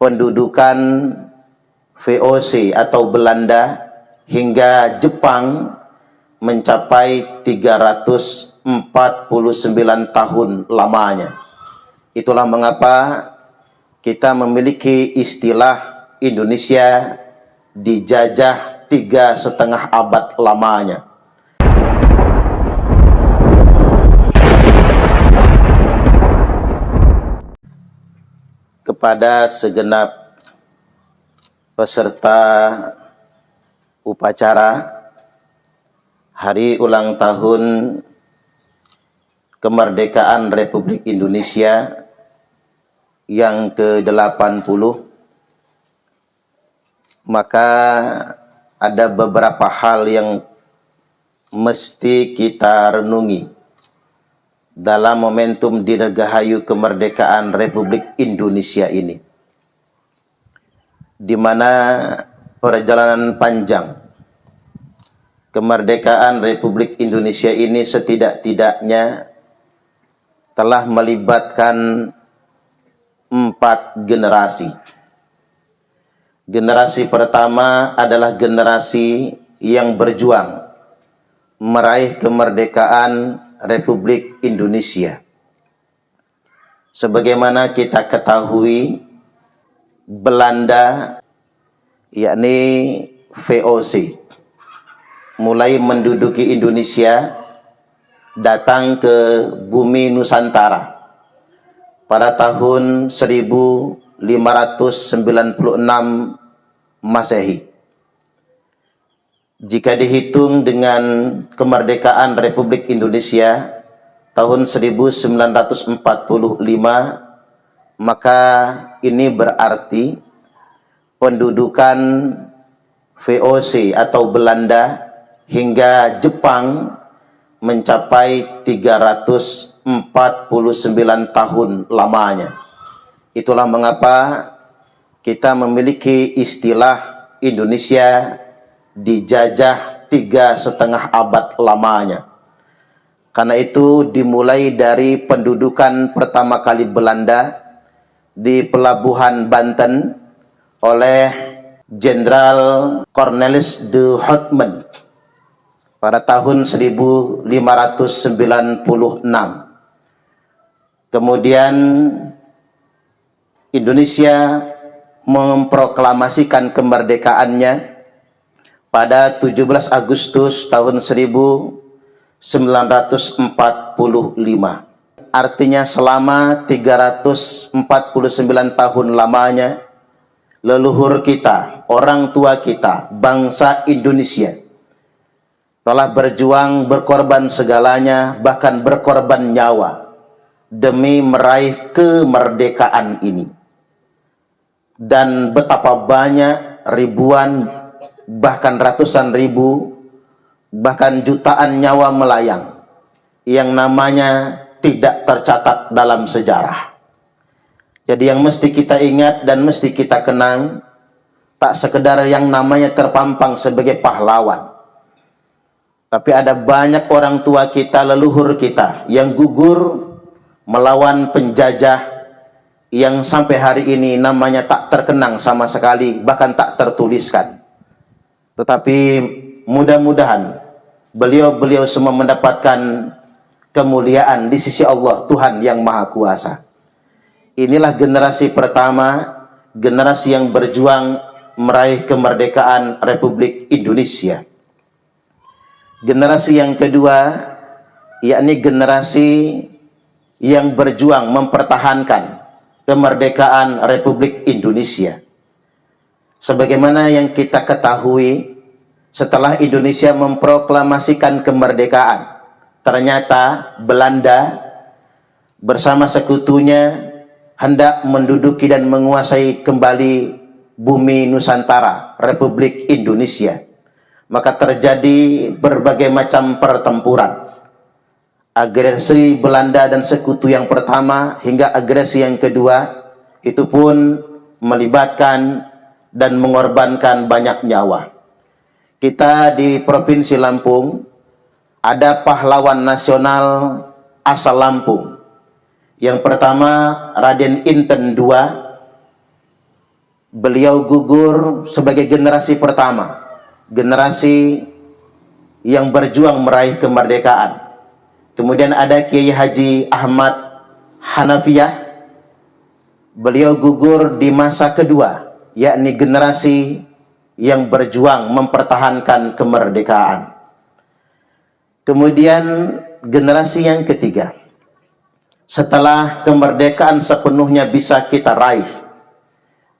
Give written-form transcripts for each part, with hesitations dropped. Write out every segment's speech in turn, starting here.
pendudukan VOC atau Belanda hingga Jepang mencapai 349 tahun lamanya. Itulah mengapa kita memiliki istilah Indonesia dijajah 3,5 abad lamanya. Kepada segenap peserta upacara Hari Ulang Tahun Kemerdekaan Republik Indonesia yang ke-80, maka ada beberapa hal yang mesti kita renungi dalam momentum Dirgahayu Kemerdekaan Republik Indonesia ini, di mana perjalanan panjang kemerdekaan Republik Indonesia ini setidak-tidaknya telah melibatkan 4 generasi. Generasi pertama adalah generasi yang berjuang meraih kemerdekaan Republik Indonesia. Sebagaimana kita ketahui, Belanda, yakni VOC, mulai menduduki Indonesia, datang ke bumi Nusantara pada tahun 1596 Masehi. Jika dihitung dengan kemerdekaan Republik Indonesia tahun 1945, maka ini berarti pendudukan VOC atau Belanda hingga Jepang mencapai 349 tahun lamanya. Itulah mengapa kita memiliki istilah Indonesia dijajah 3,5 abad lamanya. Karena itu dimulai dari pendudukan pertama kali Belanda di pelabuhan Banten oleh Jenderal Cornelis de Houtman pada tahun 1596. Kemudian Indonesia memproklamasikan kemerdekaannya pada 17 Agustus tahun 1945. Artinya selama 349 tahun lamanya, leluhur kita, orang tua kita, bangsa Indonesia telah berjuang, berkorban segalanya, bahkan berkorban nyawa demi meraih kemerdekaan ini. Dan betapa banyak ribuan, bahkan ratusan ribu, bahkan jutaan nyawa melayang yang namanya tidak tercatat dalam sejarah. Jadi yang mesti kita ingat dan mesti kita kenang, tak sekedar yang namanya terpampang sebagai pahlawan, tapi ada banyak orang tua kita, leluhur kita yang gugur melawan penjajah yang sampai hari ini namanya tak terkenang sama sekali, bahkan tak tertuliskan. Tetapi mudah-mudahan beliau-beliau semua mendapatkan kemuliaan di sisi Allah, Tuhan yang Maha Kuasa. Inilah generasi pertama, generasi yang berjuang meraih kemerdekaan Republik Indonesia. Generasi yang kedua, yakni generasi yang berjuang mempertahankan kemerdekaan Republik Indonesia. Sebagaimana yang kita ketahui, setelah Indonesia memproklamasikan kemerdekaan, ternyata Belanda bersama sekutunya hendak menduduki dan menguasai kembali bumi Nusantara, Republik Indonesia. Maka terjadi berbagai macam pertempuran. Agresi Belanda dan sekutu yang pertama hingga agresi yang kedua, itu pun melibatkan dan mengorbankan banyak nyawa. Kita di Provinsi Lampung ada pahlawan nasional asal Lampung. Yang pertama Raden Inten II, Beliau gugur sebagai generasi pertama, generasi yang berjuang meraih kemerdekaan. Kemudian ada Kiai Haji Ahmad Hanafiyah. Beliau gugur di masa kedua, yakni generasi yang berjuang mempertahankan kemerdekaan. Kemudian generasi yang ketiga, setelah kemerdekaan sepenuhnya bisa kita raih,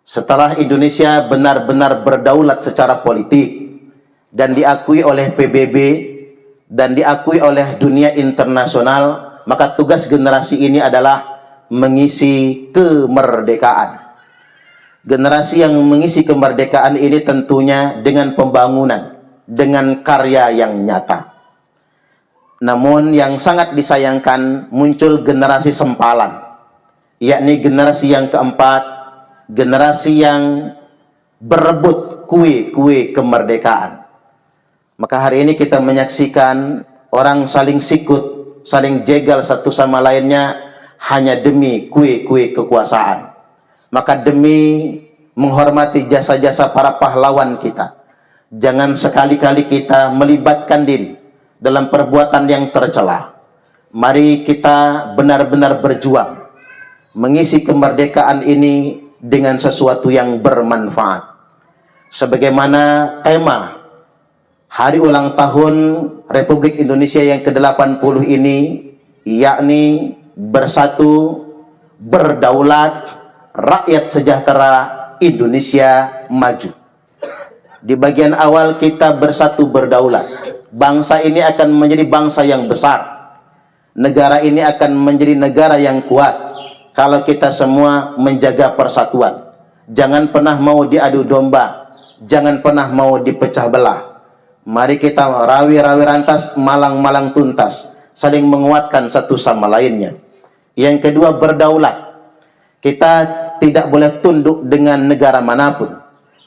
setelah Indonesia benar-benar berdaulat secara politik dan diakui oleh PBB dan diakui oleh dunia internasional, maka tugas generasi ini adalah mengisi kemerdekaan. Generasi yang mengisi kemerdekaan ini tentunya dengan pembangunan, dengan karya yang nyata. Namun yang sangat disayangkan, muncul generasi sempalan, yakni generasi yang keempat, generasi yang berebut kue-kue kemerdekaan. Maka hari ini kita menyaksikan orang saling sikut, saling jegal satu sama lainnya hanya demi kue-kue kekuasaan. Maka demi menghormati jasa-jasa para pahlawan kita, jangan sekali-kali kita melibatkan diri dalam perbuatan yang tercela. Mari kita benar-benar berjuang mengisi kemerdekaan ini dengan sesuatu yang bermanfaat. Sebagaimana tema hari ulang tahun Republik Indonesia yang ke-80 ini, yakni bersatu, berdaulat, rakyat sejahtera, Indonesia maju. Di bagian awal kita bersatu berdaulat. Bangsa ini akan menjadi bangsa yang besar. Negara ini akan menjadi negara yang kuat kalau kita semua menjaga persatuan. Jangan pernah mau diadu domba, jangan pernah mau dipecah belah. Mari kita rawi-rawi rantas, malang-malang tuntas, saling menguatkan satu sama lainnya. Yang kedua, berdaulat. Kita tidak boleh tunduk dengan negara manapun.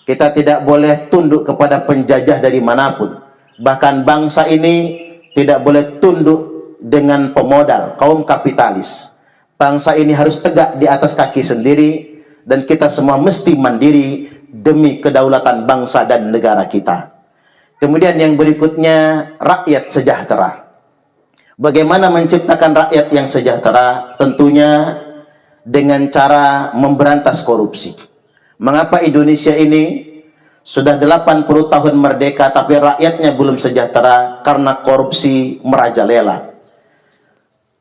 Kita tidak boleh tunduk kepada penjajah dari manapun. Bahkan bangsa ini tidak boleh tunduk dengan pemodal, kaum kapitalis. Bangsa ini harus tegak di atas kaki sendiri, dan kita semua mesti mandiri demi kedaulatan bangsa dan negara kita. Kemudian yang berikutnya, rakyat sejahtera. Bagaimana menciptakan rakyat yang sejahtera? Tentunya dengan cara memberantas korupsi. Mengapa Indonesia ini sudah 80 tahun merdeka tapi rakyatnya belum sejahtera? Karena korupsi merajalela.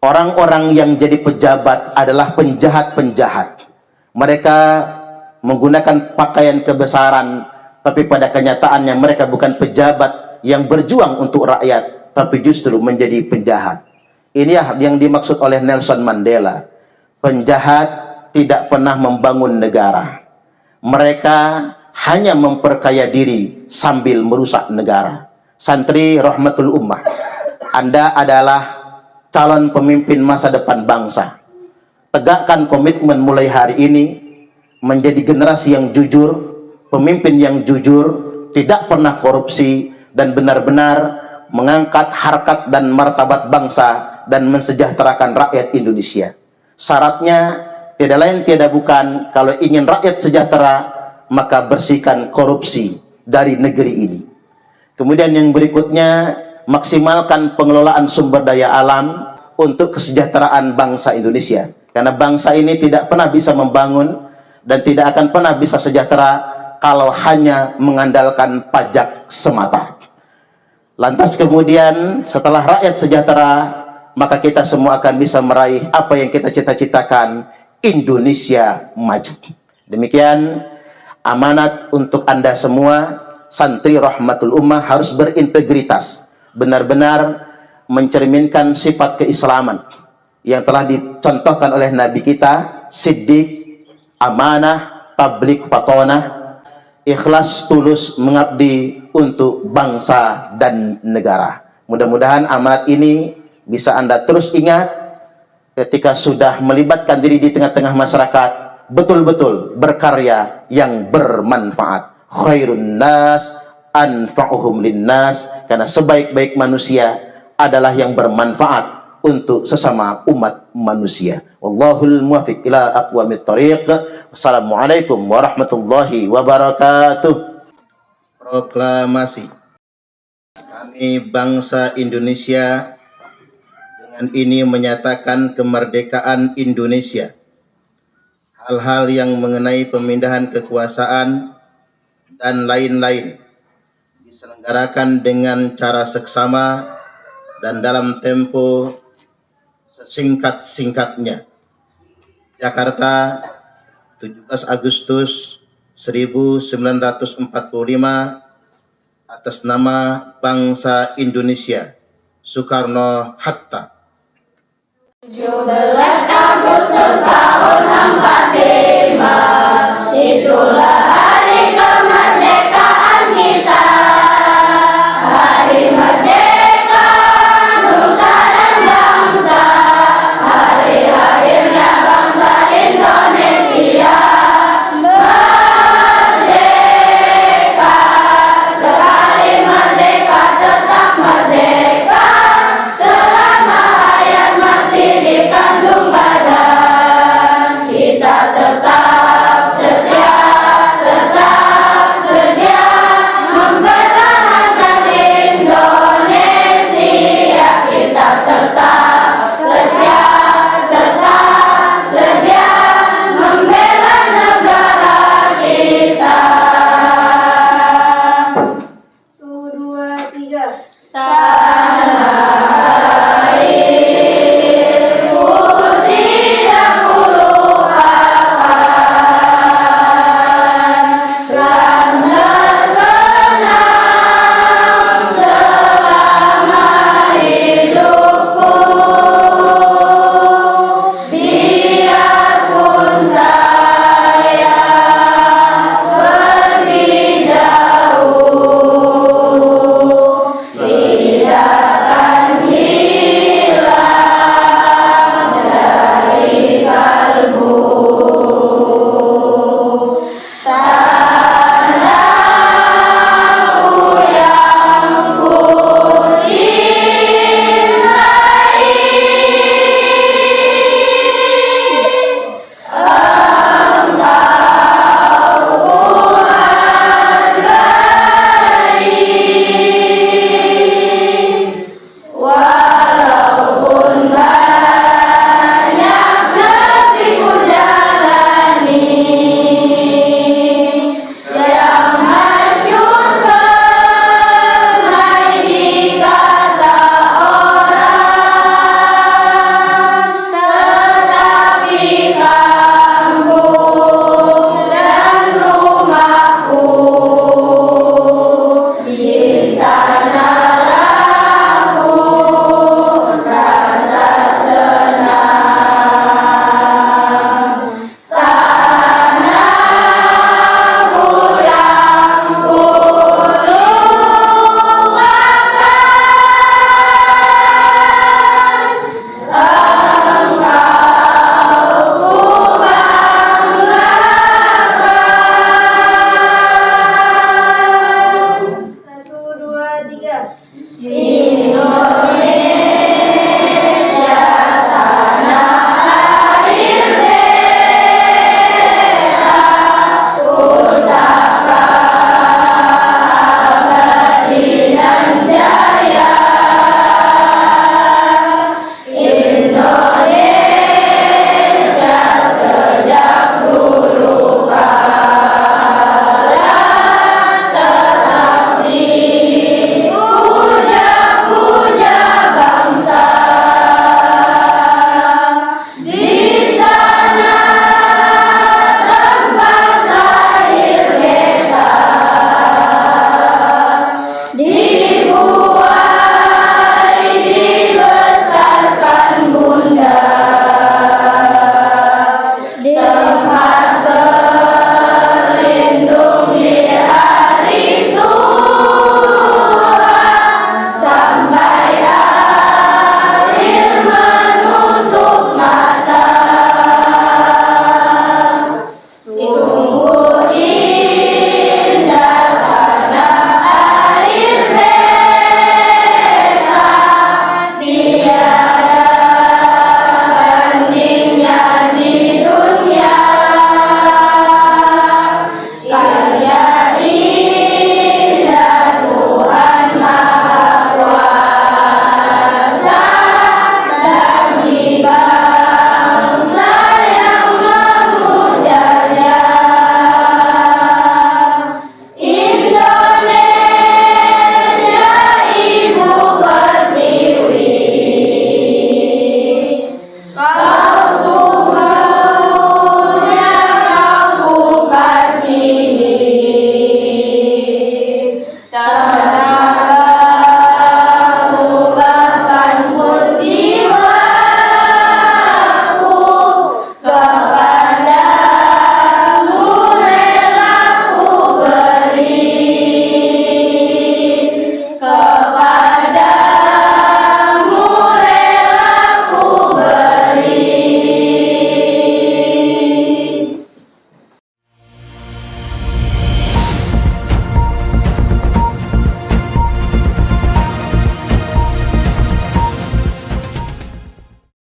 Orang-orang yang jadi pejabat adalah penjahat-penjahat. Mereka menggunakan pakaian kebesaran, tapi pada kenyataannya mereka bukan pejabat yang berjuang untuk rakyat, tapi justru menjadi penjahat. Inilah yang dimaksud oleh Nelson Mandela. Penjahat tidak pernah membangun negara. Mereka hanya memperkaya diri sambil merusak negara. Santri rahmatul ummah, Anda adalah calon pemimpin masa depan bangsa. Tegakkan komitmen mulai hari ini menjadi generasi yang jujur, pemimpin yang jujur, tidak pernah korupsi, dan benar-benar mengangkat harkat dan martabat bangsa dan mensejahterakan rakyat Indonesia. Syaratnya tidak lain tidak bukan, kalau ingin rakyat sejahtera, maka bersihkan korupsi dari negeri ini. Kemudian yang berikutnya, maksimalkan pengelolaan sumber daya alam untuk kesejahteraan bangsa Indonesia. Karena bangsa ini tidak pernah bisa membangun dan tidak akan pernah bisa sejahtera kalau hanya mengandalkan pajak semata. Lantas kemudian setelah rakyat sejahtera, maka kita semua akan bisa meraih apa yang kita cita-citakan, Indonesia maju. Demikian amanat untuk Anda semua, santri rahmatul ummah, harus berintegritas, benar-benar mencerminkan sifat keislaman yang telah dicontohkan oleh Nabi kita, siddiq, amanah, tabligh fatonah, ikhlas tulus mengabdi untuk bangsa dan negara. Mudah-mudahan amanat ini bisa Anda terus ingat ketika sudah melibatkan diri di tengah-tengah masyarakat, betul-betul berkarya yang bermanfaat. Khairun nas anfa'uhum linnas, karena sebaik-baik manusia adalah yang bermanfaat untuk sesama umat manusia. Wallahul muwaffiq ila aqwamit thoriq. Wassalamualaikum warahmatullahi wabarakatuh. Proklamasi. Kami bangsa Indonesia dengan ini menyatakan kemerdekaan Indonesia. Hal-hal yang mengenai pemindahan kekuasaan dan lain-lain diselenggarakan dengan cara seksama dan dalam tempo sesingkat-singkatnya. Jakarta, 17 Agustus 1945, atas nama bangsa Indonesia, Soekarno-Hatta. 17 Agustus tahun 45,